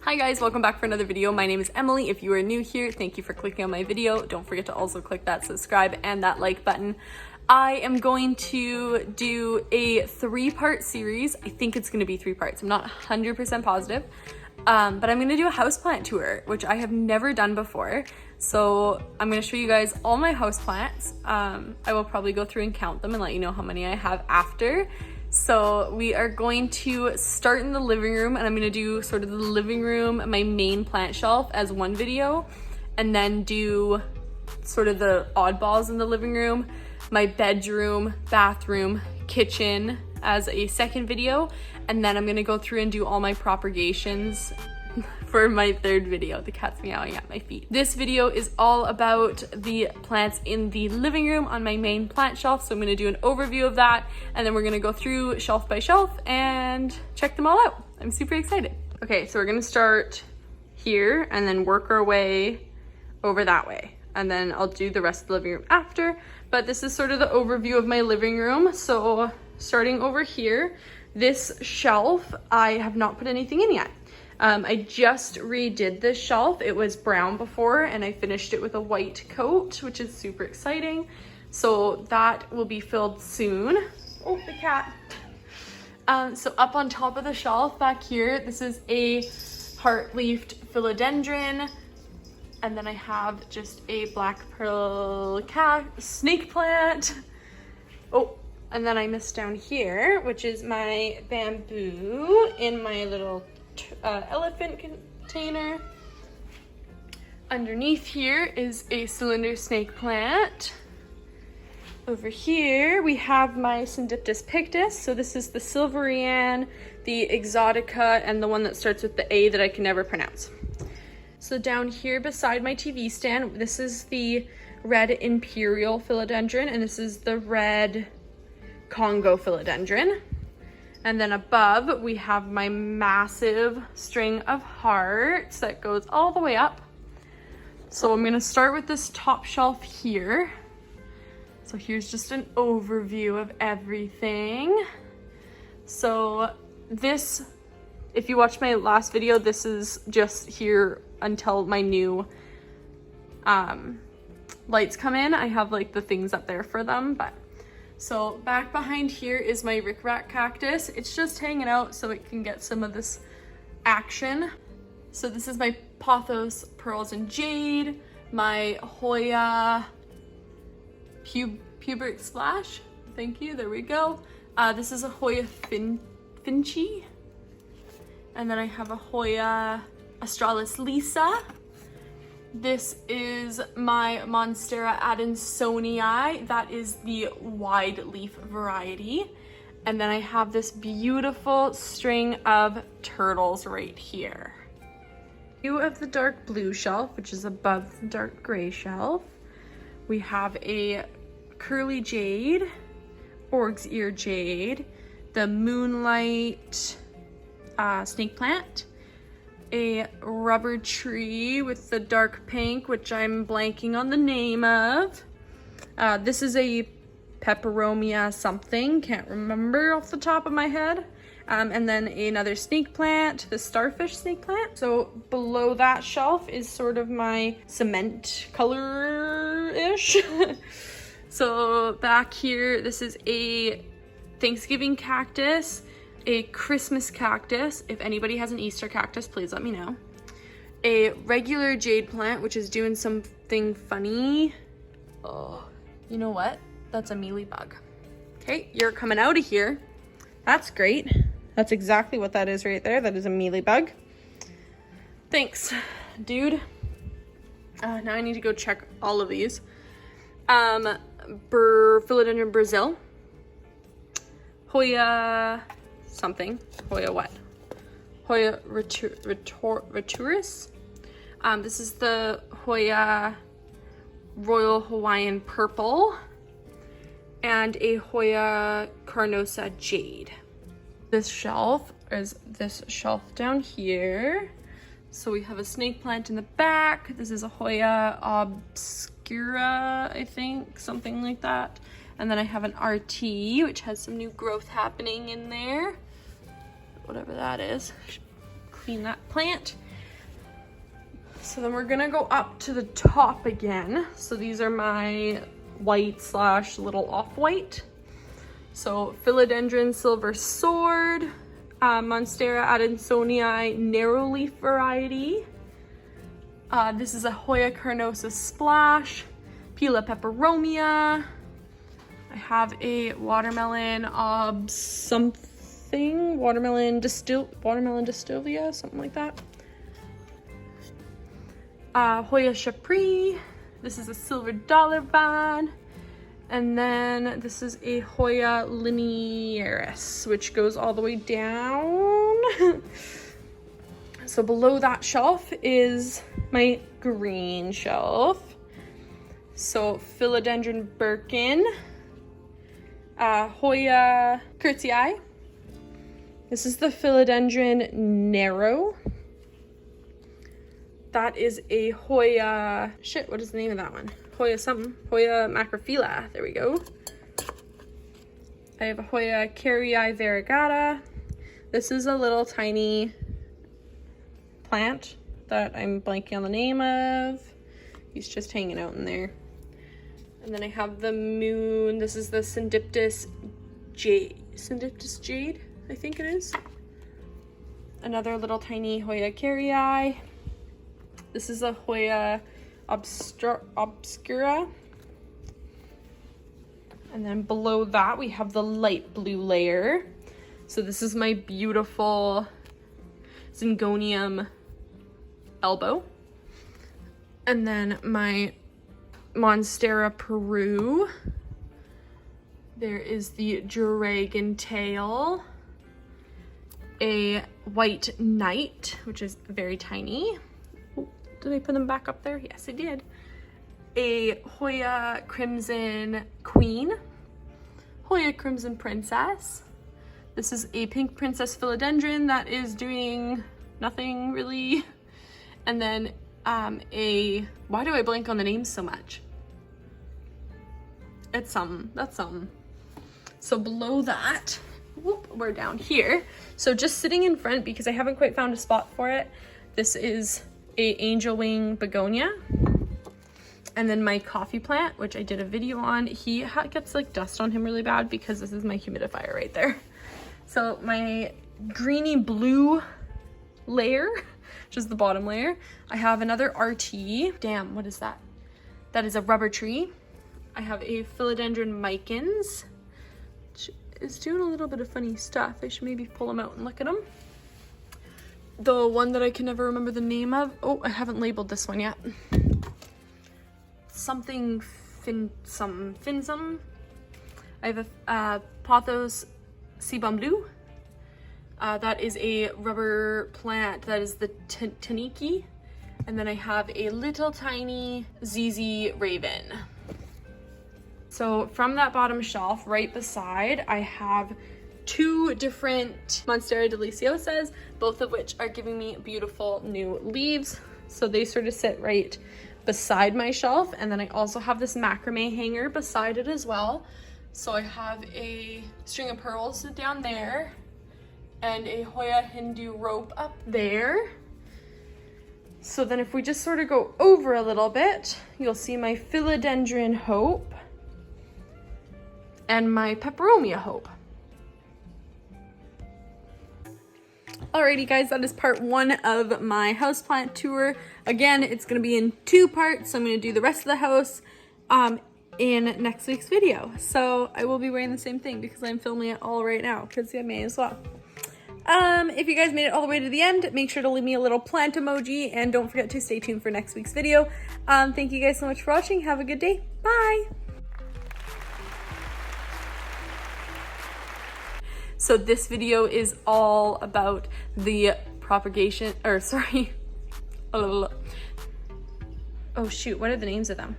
Hi guys, welcome back for another video. My name is Emily. If you are new here, thank you for clicking on my video. Don't forget to also click that subscribe and that like button. I am going to do a 3-part series. I think it's going to be 3 parts. I'm not 100% positive, but I'm going to do a houseplant tour, which I have never done before. So I'm going to show you guys all my houseplants. I will probably go through and count them and let you know how many I have after. So we are going to start in the living room, and I'm going to do sort of the living room, my main plant shelf as one video, and then do sort of the oddballs in the living room, my bedroom, bathroom, kitchen as a second video, and then I'm going to go through and do all my propagations for my 3rd video. The cat's meowing at my feet. This video is all about the plants in the living room on my main plant shelf, so I'm going to do an overview of that, and then we're going to go through shelf by shelf and check them all out. I'm super excited. Okay, so we're going to start here and then work our way over that way, and then I'll do the rest of the living room after, but this is sort of the overview of my living room. So starting over here, this shelf, I have not put anything in yet. I just redid this shelf. It was brown before and I finished it with a white coat, which is super exciting. So that will be filled soon. Oh, the cat. So up on top of the shelf back here, this is a heart-leafed philodendron. And then I have just a black pearl snake plant. Oh, and then I missed down here, which is my bamboo in my little elephant container. Underneath here is a cylinder snake plant. Over here we have my Syndiptus pictus. So this is the Silverian, the Exotica, and the one that starts with the A that I can never pronounce. So down here beside my TV stand, this is the red imperial philodendron, and this is the red Congo philodendron. And then above, we have my massive string of hearts that goes all the way up. So I'm gonna start with this top shelf here. So here's just an overview of everything. So this, if you watched my last video, this is just here until my new lights come in. I have like the things up there for them, but so back behind here is my rickrack cactus. It's just hanging out so it can get some of this action. So this is my Pothos Pearls and Jade, my Hoya Pubic Splash. Thank you, there we go. This is a Hoya Finchy. And then I have a Hoya Australis Lisa. This is my Monstera adansonii. That is the wide leaf variety. And then I have this beautiful string of turtles right here. View of the dark blue shelf, which is above the dark gray shelf. We have a curly jade, org's ear jade, the moonlight snake plant, a rubber tree with the dark pink, which I'm blanking on the name of. This is a peperomia something, can't remember off the top of my head. And then another snake plant, the starfish snake plant. So below that shelf is sort of my cement color-ish. So back here, this is a Thanksgiving cactus, a Christmas cactus. If anybody has an Easter cactus, please let me know. A regular jade plant, which is doing something funny. Oh, you know what? That's a mealybug. Okay, you're coming out of here. That's great. That's exactly what that is right there. That is a mealybug. Thanks, dude. Now I need to go check all of these. Philodendron Brazil. Hoya something. Hoya what? Hoya Rituris. This is the Hoya Royal Hawaiian Purple and a Hoya Carnosa Jade. This shelf is this shelf down here. So we have a snake plant in the back. This is a Hoya Obscura, I think, something like that. And then I have an RT, which has some new growth happening in there. Whatever that is. Clean that plant. So then we're gonna go up to the top again. So these are my white slash little off-white. So Philodendron Silver Sword, Monstera adansonii narrow leaf variety. This is a Hoya carnosa Splash, Pila peperomia. I have a watermelon watermelon distilvia, something like that. Hoya Chapri. This is a silver dollar vine. And then this is a Hoya linearis, which goes all the way down. So below that shelf is my green shelf. So Philodendron Birkin, Hoya Curtii. This is the Philodendron Narrow. That is a Hoya, what is the name of that one? Hoya macrophylla, there we go. I have a Hoya Carrii variegata. This is a little tiny plant that I'm blanking on the name of. He's just hanging out in there. And then I have the moon. This is the Syndiptis jade, I think it is. Another little tiny Hoya Carrii. This is a Hoya obscura. And then below that we have the light blue layer. So this is my beautiful Zingonium elbow. And then my Monstera Peru. There is the Dragon Tail. A White Knight, which is very tiny. Did I put them back up there? Yes, I did. A Hoya Crimson Queen. Hoya Crimson Princess. This is a pink princess philodendron that is doing nothing really. And then why do I blank on the names so much? It's something, that's something. So below that, we're down here. So just sitting in front, because I haven't quite found a spot for it, this is a angel wing begonia. And then my coffee plant, which I did a video on, he gets like dust on him really bad because this is my humidifier right there. So my greeny blue layer, which is the bottom layer, I have another RT. Damn, what is that? That is a rubber tree. I have a Philodendron micans, which is doing a little bit of funny stuff. I should maybe pull them out and look at them. The one that I can never remember the name of. Oh, I haven't labeled this one yet. Something finsum. I have a Pothos Sebum Blue. That is a rubber plant. That is the Taniki. And then I have a little tiny ZZ Raven. So from that bottom shelf, right beside, I have two different Monstera deliciosas, both of which are giving me beautiful new leaves. So they sort of sit right beside my shelf. And then I also have this macrame hanger beside it as well. So I have a string of pearls down there and a Hoya Hindu rope up there. So then if we just sort of go over a little bit, you'll see my Philodendron Hope and my Peperomia Hope. Alrighty guys, that is part one of my houseplant tour. Again, it's gonna be in two parts, so I'm gonna do the rest of the house in next week's video. So I will be wearing the same thing because I'm filming it all right now, because I may as well. If you guys made it all the way to the end, make sure to leave me a little plant emoji and don't forget to stay tuned for next week's video. Thank you guys so much for watching. Have a good day. Bye. So this video is all about the propagation, or sorry. Oh shoot, what are the names of them?